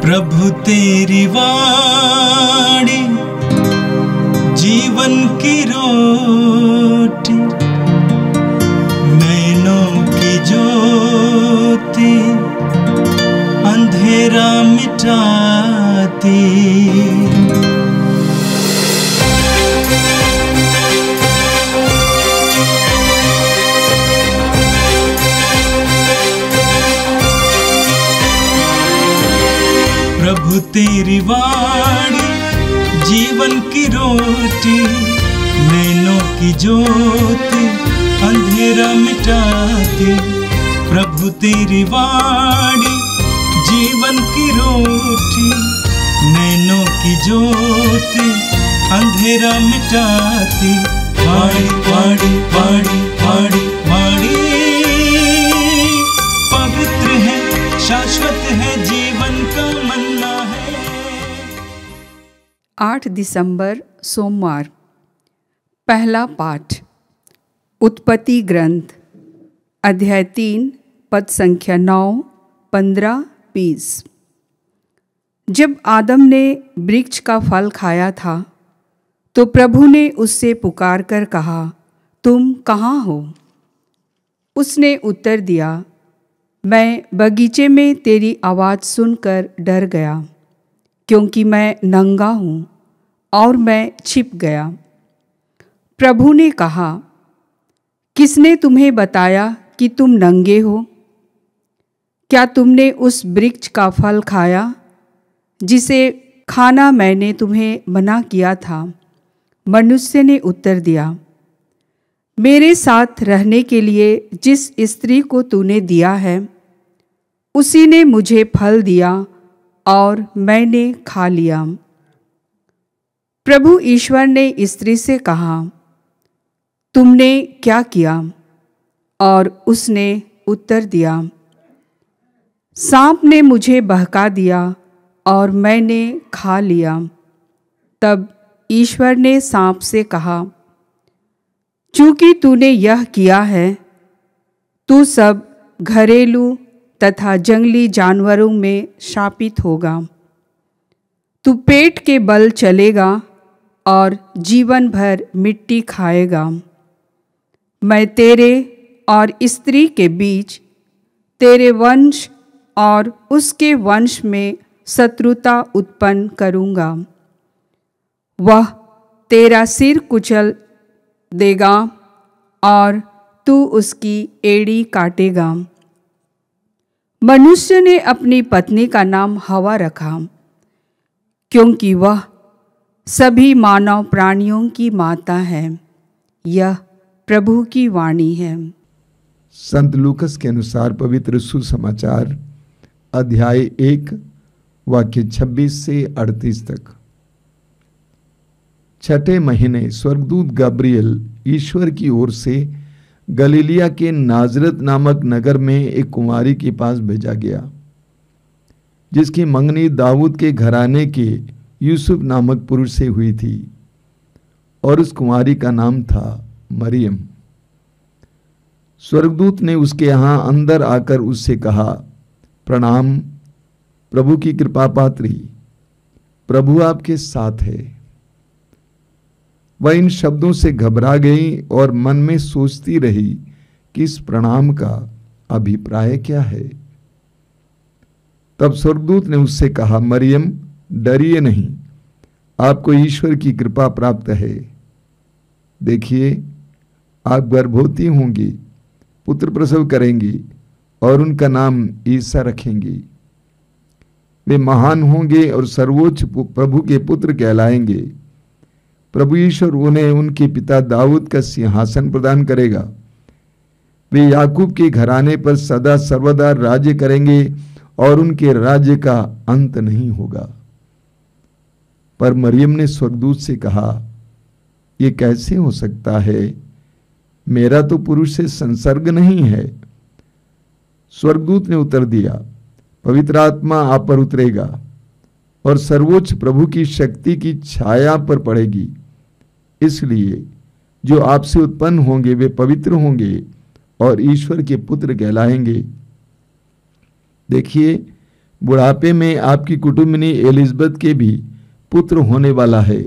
प्रभु तेरी वाणी जीवन की रोटी, नैनों की ज्योति अंधेरा मिटाती। प्रभु तेरी वाणी जीवन की रोटी, नैनों की ज्योति अंधेरा मिटाती। प्रभु तेरी वाणी जीवन की रोटी, नैनों की ज्योति अंधेरा मिटाती। वाणी वाणी वाणी वाणी वाणी पवित्र है, शाश्वत है, जीवन का मन्ना है। 8 दिसंबर सोमवार। पहला पाठ उत्पत्ति ग्रंथ अध्याय 3 पद संख्या 9, 15, 20। जब आदम ने वृक्ष का फल खाया था तो प्रभु ने उससे पुकार कर कहा, तुम कहाँ हो? उसने उत्तर दिया, मैं बगीचे में तेरी आवाज़ सुनकर डर गया, क्योंकि मैं नंगा हूँ और मैं छिप गया। प्रभु ने कहा, किसने तुम्हें बताया कि तुम नंगे हो? क्या तुमने उस वृक्ष का फल खाया जिसे खाना मैंने तुम्हें मना किया था? मनुष्य ने उत्तर दिया, मेरे साथ रहने के लिए जिस स्त्री को तूने दिया है उसी ने मुझे फल दिया और मैंने खा लिया। प्रभु ईश्वर ने स्त्री से कहा, तुमने क्या किया? और उसने उत्तर दिया, सांप ने मुझे बहका दिया और मैंने खा लिया। तब ईश्वर ने सांप से कहा, चूंकि तूने यह किया है, तू सब घरेलू तथा जंगली जानवरों में शापित होगा। तू पेट के बल चलेगा और जीवन भर मिट्टी खाएगा। मैं तेरे और स्त्री के बीच, तेरे वंश और उसके वंश में शत्रुता उत्पन्न करूँगा। वह तेरा सिर कुचल देगा और तू उसकी एड़ी काटेगा। मनुष्य ने अपनी पत्नी का नाम हवा रखा, क्योंकि वह सभी मानव प्राणियों की माता है। यह प्रभु की वाणी है। संत लूकस के अनुसार पवित्र सुसमाचार अध्याय 1 वाक्य 26 से 38 तक। छठे महीने स्वर्गदूत गब्रियल ईश्वर की ओर से गलीलिया के नाजरत नामक नगर में एक कुमारी के पास भेजा गया, जिसकी मंगनी दाऊद के घराने के यूसुफ नामक पुरुष से हुई थी, और उस कुमारी का नाम था मरियम। स्वर्गदूत ने उसके यहाँ अंदर आकर उससे कहा, प्रणाम, प्रभु की कृपा पात्री, प्रभु आपके साथ है। वह इन शब्दों से घबरा गई और मन में सोचती रही कि इस प्रणाम का अभिप्राय क्या है। तब स्वर्गदूत ने उससे कहा, मरियम, डरिए नहीं, आपको ईश्वर की कृपा प्राप्त है। देखिए, आप गर्भवती होंगी, पुत्र प्रसव करेंगी और उनका नाम ईसा रखेंगी। वे महान होंगे और सर्वोच्च प्रभु के पुत्र कहलाएंगे। प्रभु ईश्वर उन्हें उनके पिता दाऊद का सिंहासन प्रदान करेगा। वे याकूब के घराने पर सदा सर्वदा राज्य करेंगे और उनके राज्य का अंत नहीं होगा। पर मरियम ने स्वर्गदूत से कहा, ये कैसे हो सकता है? मेरा तो पुरुष से संसर्ग नहीं है। स्वर्गदूत ने उत्तर दिया, पवित्र आत्मा आप पर उतरेगा और सर्वोच्च प्रभु की शक्ति की छाया पर पड़ेगी। इसलिए जो आपसे उत्पन्न होंगे वे पवित्र होंगे और ईश्वर के पुत्र कहलाएंगे। देखिए, बुढ़ापे में आपकी कुटुंबिनी एलिजबेथ के भी पुत्र होने वाला है।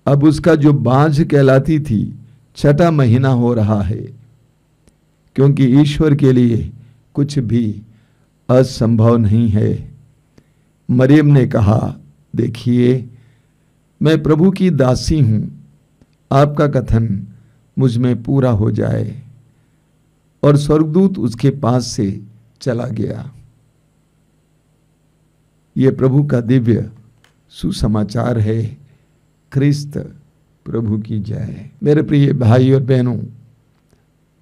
अब उसका जो बांझ कहलाती थी 6वां महीना हो रहा है, क्योंकि ईश्वर के लिए कुछ भी असंभव नहीं है। मरियम ने कहा, देखिए मैं प्रभु की दासी हूं, आपका कथन मुझ में पूरा हो जाए। और स्वर्गदूत उसके पास से चला गया। यह प्रभु का दिव्य सुसमाचार है। ख्रिस्त प्रभु की जय। मेरे प्रिय भाई और बहनों,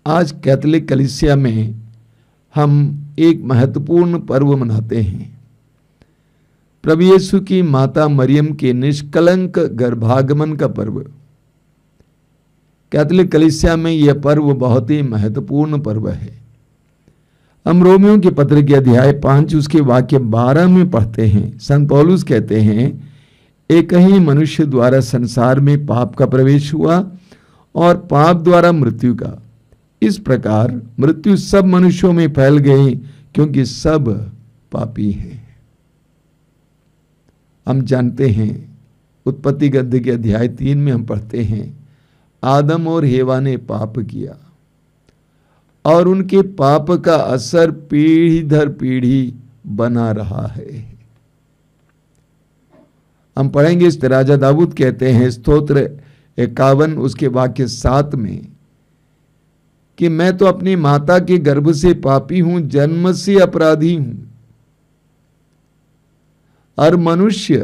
आज कैथोलिक कलीसिया में हम एक महत्वपूर्ण पर्व मनाते हैं, प्रभु यीशु की माता मरियम के निष्कलंक गर्भागमन का पर्व। कैथोलिक कलीसिया में यह पर्व बहुत ही महत्वपूर्ण पर्व है। हम रोमियों के पत्र के अध्याय 5 उसके वाक्य 12 में पढ़ते हैं। संत पौलुस कहते हैं, एक ही मनुष्य द्वारा संसार में पाप का प्रवेश हुआ और पाप द्वारा मृत्यु का। इस प्रकार मृत्यु सब मनुष्यों में फैल गई, क्योंकि सब पापी हैं। हम जानते हैं, उत्पत्ति ग्रंथ के अध्याय 3 में हम पढ़ते हैं, आदम और हेवा ने पाप किया और उनके पाप का असर पीढ़ी दर पीढ़ी बना रहा है। हम पढ़ेंगे, इस राजा दाऊद कहते हैं स्तोत्र 51 उसके वाक्य 7 में कि मैं तो अपनी माता के गर्भ से पापी हूं, जन्म से अपराधी हूं। और मनुष्य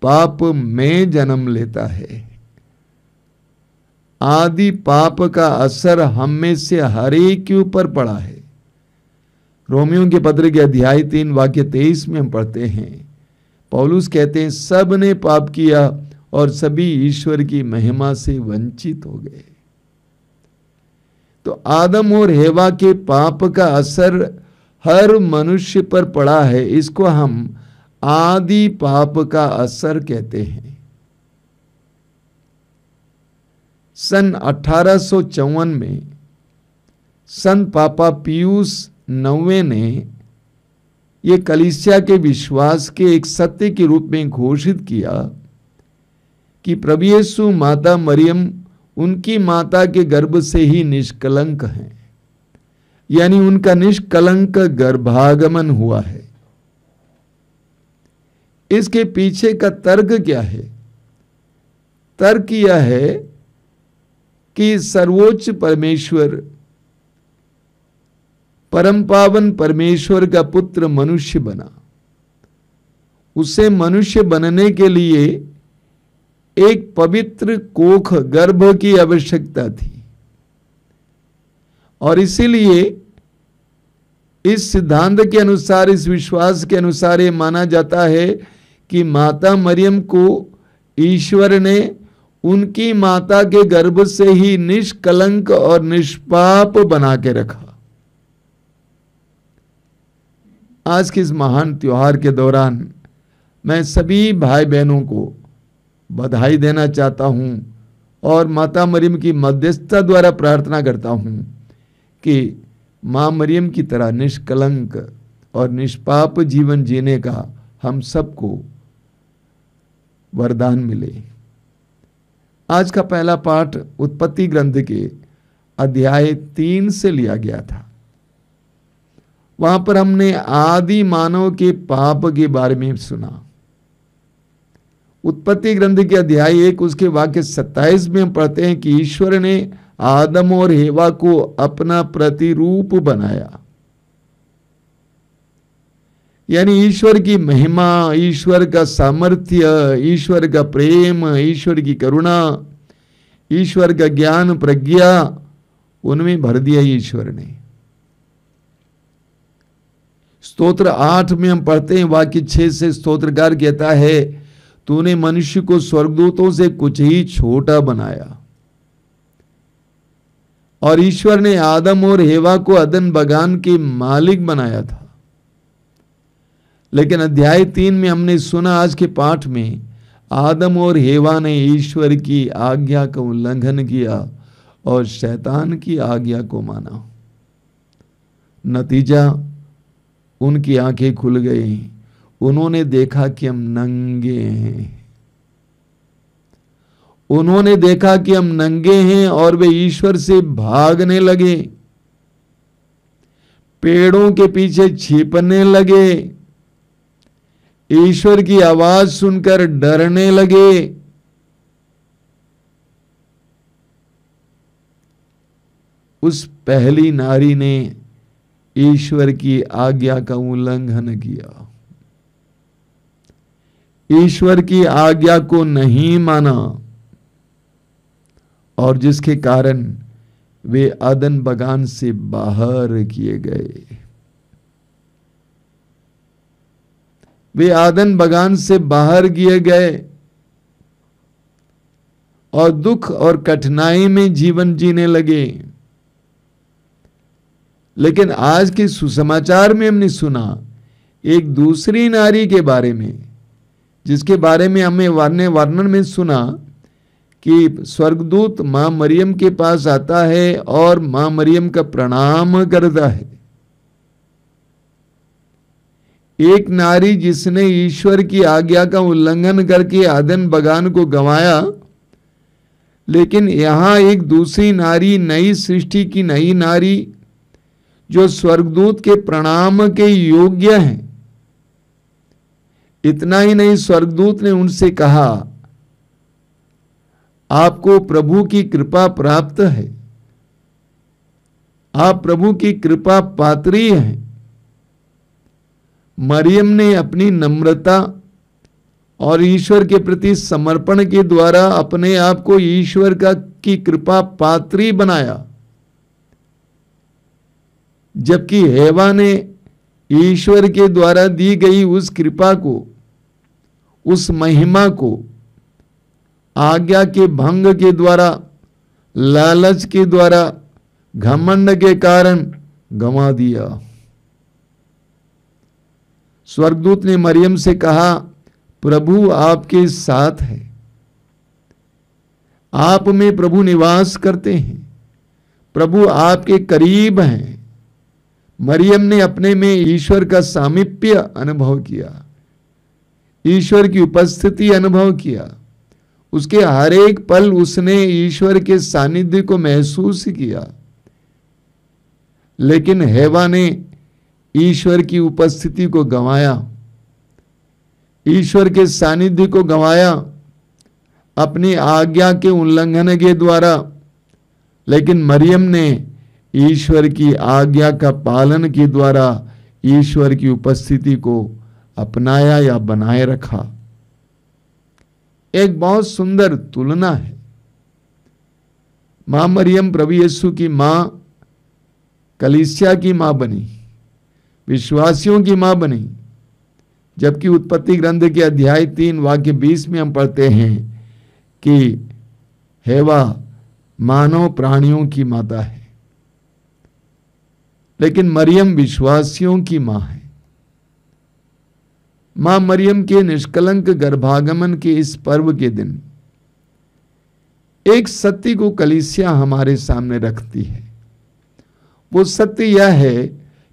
पाप में जन्म लेता है। आदि पाप का असर हम में से हर एक के ऊपर पड़ा है। रोमियों के पत्र के अध्याय 3 वाक्य 23 में हम पढ़ते हैं, पौलुस कहते हैं, सब ने पाप किया और सभी ईश्वर की महिमा से वंचित हो गए। तो आदम और हेवा के पाप का असर हर मनुष्य पर पड़ा है। इसको हम आदि पाप का असर कहते हैं। सन 1854 में संत पापा पियूस 9वें ने यह कलीसिया के विश्वास के एक सत्य के रूप में घोषित किया कि प्रभु यीशु माता मरियम उनकी माता के गर्भ से ही निष्कलंक हैं, यानी उनका निष्कलंक गर्भागमन हुआ है। इसके पीछे का तर्क क्या है? तर्क यह है कि सर्वोच्च परमेश्वर, परम पावन परमेश्वर का पुत्र मनुष्य बना। उसे मनुष्य बनने के लिए एक पवित्र कोख गर्भ की आवश्यकता थी, और इसीलिए इस सिद्धांत के अनुसार, इस विश्वास के अनुसार ये माना जाता है कि माता मरियम को ईश्वर ने उनकी माता के गर्भ से ही निष्कलंक और निष्पाप बना के रखा। आज के इस महान त्योहार के दौरान मैं सभी भाई बहनों को बधाई देना चाहता हूं और माता मरियम की मध्यस्थता द्वारा प्रार्थना करता हूं कि मां मरियम की तरह निष्कलंक और निष्पाप जीवन जीने का हम सबको वरदान मिले। आज का पहला पाठ उत्पत्ति ग्रंथ के अध्याय 3 से लिया गया था। वहां पर हमने आदि मानव के पाप के बारे में सुना। उत्पत्ति ग्रंथ के अध्याय 1 उसके वाक्य 27 में हम पढ़ते हैं कि ईश्वर ने आदम और हेवा को अपना प्रतिरूप बनाया, यानी ईश्वर की महिमा, ईश्वर का सामर्थ्य, ईश्वर का प्रेम, ईश्वर की करुणा, ईश्वर का ज्ञान प्रज्ञा उनमें भर दिया ईश्वर ने। स्तोत्र 8 में हम पढ़ते हैं वाक्य 6 से, स्तोत्रकार कहता है, तूने मनुष्य को स्वर्गदूतों से कुछ ही छोटा बनाया। और ईश्वर ने आदम और हेवा को अदन बगान के मालिक बनाया था। लेकिन अध्याय 3 में हमने सुना आज के पाठ में, आदम और हेवा ने ईश्वर की आज्ञा का उल्लंघन किया और शैतान की आज्ञा को माना। नतीजा उनकी आंखें खुल गई। उन्होंने देखा कि हम नंगे हैं। उन्होंने देखा कि हम नंगे हैं और वे ईश्वर से भागने लगे, पेड़ों के पीछे छिपने लगे, ईश्वर की आवाज सुनकर डरने लगे। उस पहली नारी ने ईश्वर की आज्ञा का उल्लंघन किया, ईश्वर की आज्ञा को नहीं माना, और जिसके कारण वे आदन बगान से बाहर किए गए। वे आदन बगान से बाहर किए गए और दुख और कठिनाई में जीवन जीने लगे। लेकिन आज के सुसमाचार में हमने सुना एक दूसरी नारी के बारे में, जिसके बारे में हमें वर्णन में सुना कि स्वर्गदूत मां मरियम के पास आता है और मां मरियम का प्रणाम करता है। एक नारी जिसने ईश्वर की आज्ञा का उल्लंघन करके आदन बगान को गंवाया, लेकिन यहां एक दूसरी नारी, नई सृष्टि की नई नारी, जो स्वर्गदूत के प्रणाम के योग्य हैं। इतना ही नहीं, स्वर्गदूत ने उनसे कहा, आपको प्रभु की कृपा प्राप्त है, आप प्रभु की कृपा पात्री हैं। मरियम ने अपनी नम्रता और ईश्वर के प्रति समर्पण के द्वारा अपने आप को ईश्वर की कृपा पात्री बनाया, जबकि हेवा ने ईश्वर के द्वारा दी गई उस कृपा को, उस महिमा को आज्ञा के भंग के द्वारा, लालच के द्वारा, घमंड के कारण गंवा दिया। स्वर्गदूत ने मरियम से कहा, प्रभु आपके साथ है, आप में प्रभु निवास करते हैं, प्रभु आपके करीब हैं। मरियम ने अपने में ईश्वर का सामीप्य अनुभव किया, ईश्वर की उपस्थिति अनुभव किया। उसके हर एक पल उसने ईश्वर के सानिध्य को महसूस किया। लेकिन हेवा ने ईश्वर की उपस्थिति को गंवाया, ईश्वर के सानिध्य को गंवाया अपनी आज्ञा के उल्लंघन के द्वारा। लेकिन मरियम ने ईश्वर की आज्ञा का पालन के द्वारा ईश्वर की उपस्थिति को अपनाया या बनाए रखा। एक बहुत सुंदर तुलना है। मां मरियम प्रभु यीशु की मां, कलीसिया की मां बनी, विश्वासियों की मां बनी, जबकि उत्पत्ति ग्रंथ के अध्याय 3 वाक्य 20 में हम पढ़ते हैं कि हेवा मानव प्राणियों की माता है, लेकिन मरियम विश्वासियों की मां है। मां मरियम के निष्कलंक गर्भागमन के इस पर्व के दिन एक सत्य को कलीसिया हमारे सामने रखती है। वो सत्य यह है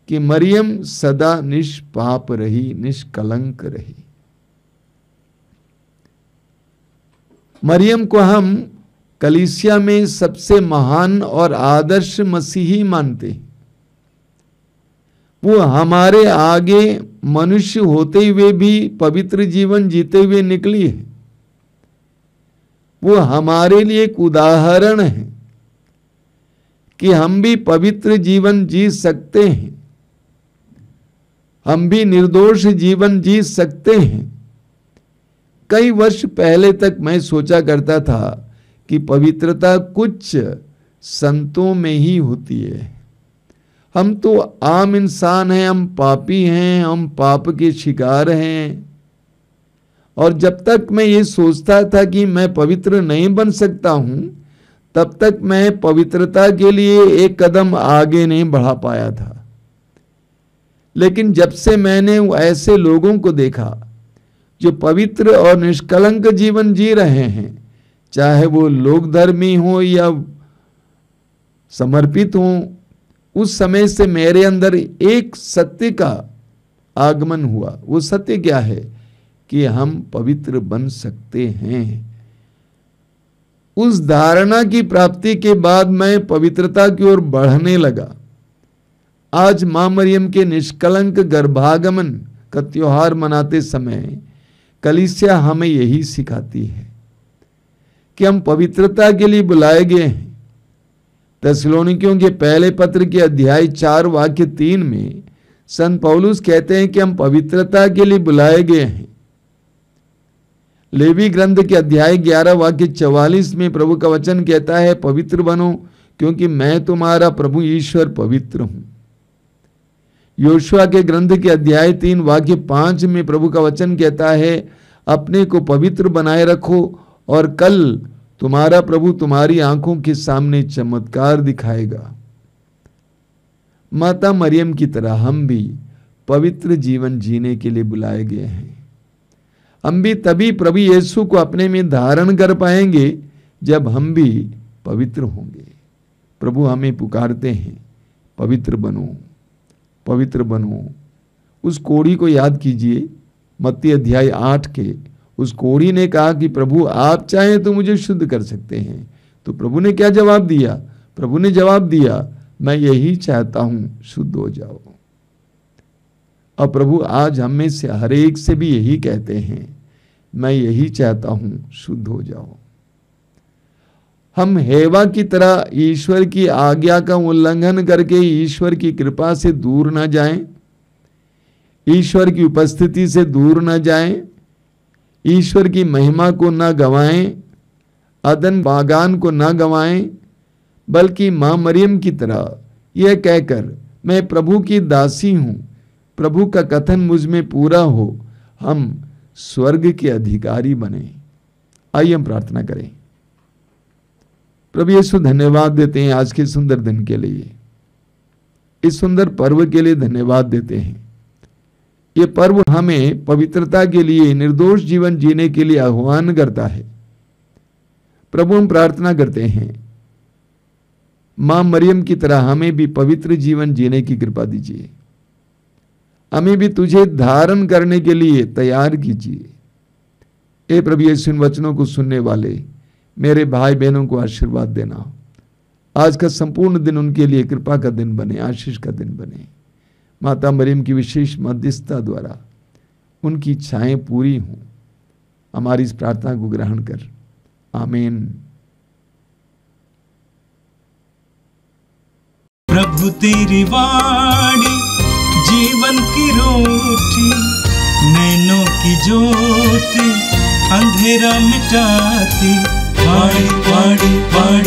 कि मरियम सदा निष्पाप रही, निष्कलंक रही। मरियम को हम कलीसिया में सबसे महान और आदर्श मसीही मानते हैं। वो हमारे आगे मनुष्य होते हुए भी पवित्र जीवन जीते हुए निकली है। वो हमारे लिए एक उदाहरण है कि हम भी पवित्र जीवन जी सकते हैं, हम भी निर्दोष जीवन जी सकते हैं। कई वर्ष पहले तक मैं सोचा करता था कि पवित्रता कुछ संतों में ही होती है। हम तो आम इंसान हैं, हम पापी हैं, हम पाप के शिकार हैं। और जब तक मैं ये सोचता था कि मैं पवित्र नहीं बन सकता हूं, तब तक मैं पवित्रता के लिए एक कदम आगे नहीं बढ़ा पाया था। लेकिन जब से मैंने ऐसे लोगों को देखा जो पवित्र और निष्कलंक जीवन जी रहे हैं, चाहे वो लोकधर्मी हो या समर्पित हो, उस समय से मेरे अंदर एक सत्य का आगमन हुआ। वो सत्य क्या है कि हम पवित्र बन सकते हैं। उस धारणा की प्राप्ति के बाद मैं पवित्रता की ओर बढ़ने लगा। आज मां मरियम के निष्कलंक गर्भागमन का त्योहार मनाते समय कलीसिया हमें यही सिखाती है कि हम पवित्रता के लिए बुलाए गए हैं। थिस्सलुनीकियों के पहले पत्र के अध्याय 4 वाक्य 3 में संत पौलुस कहते हैं कि हम पवित्रता के लिए बुलाए गए हैं। लेवी ग्रंथ के अध्याय 11 वाक्य 44 में प्रभु का वचन कहता है, पवित्र बनो क्योंकि मैं तुम्हारा प्रभु ईश्वर पवित्र हूं। योशुआ के ग्रंथ के अध्याय 3 वाक्य 5 में प्रभु का वचन कहता है, अपने को पवित्र बनाए रखो और कल तुम्हारा प्रभु तुम्हारी आंखों के सामने चमत्कार दिखाएगा। माता मरियम की तरह हम भी पवित्र जीवन जीने के लिए बुलाए गए हैं। हम भी तभी प्रभु यीशु को अपने में धारण कर पाएंगे जब हम भी पवित्र होंगे। प्रभु हमें पुकारते हैं, पवित्र बनो, पवित्र बनो। उस कोढ़ी को याद कीजिए, मत्ती अध्याय 8 के उस कोढ़ी ने कहा कि प्रभु आप चाहें तो मुझे शुद्ध कर सकते हैं। तो प्रभु ने क्या जवाब दिया? प्रभु ने जवाब दिया, मैं यही चाहता हूं, शुद्ध हो जाओ। और प्रभु आज हम में से हर एक से भी यही कहते हैं, मैं यही चाहता हूं, शुद्ध हो जाओ। हम हेवा की तरह ईश्वर की आज्ञा का उल्लंघन करके ईश्वर की कृपा से दूर न जाएं, ईश्वर की उपस्थिति से दूर न जाएं, ईश्वर की महिमा को न गंवाएं, अदन बागान को न गंवाएं, बल्कि मां मरियम की तरह यह कहकर मैं प्रभु की दासी हूं, प्रभु का कथन मुझ में पूरा हो, हम स्वर्ग के अधिकारी बने। आइए हम प्रार्थना करें। प्रभु यीशु धन्यवाद देते हैं आज के सुंदर दिन के लिए, इस सुंदर पर्व के लिए धन्यवाद देते हैं। ये पर्व हमें पवित्रता के लिए, निर्दोष जीवन जीने के लिए आह्वान करता है। प्रभु हम प्रार्थना करते हैं, मां मरियम की तरह हमें भी पवित्र जीवन जीने की कृपा दीजिए। हमें भी तुझे धारण करने के लिए तैयार कीजिए। हे प्रभु यीशु, इन वचनों को सुनने वाले मेरे भाई बहनों को आशीर्वाद देना। आज का संपूर्ण दिन उनके लिए कृपा का दिन बने, आशीष का दिन बने। माता मरियम की विशेष मध्यस्थता द्वारा उनकी इच्छाएं पूरी हों। हमारी इस प्रार्थना को ग्रहण कर, आमीन। प्रभु तेरी वाणी जीवन की रोटी, नैनों की ज्योति अंधेरा मिटाती। वाणी वाणी वाणी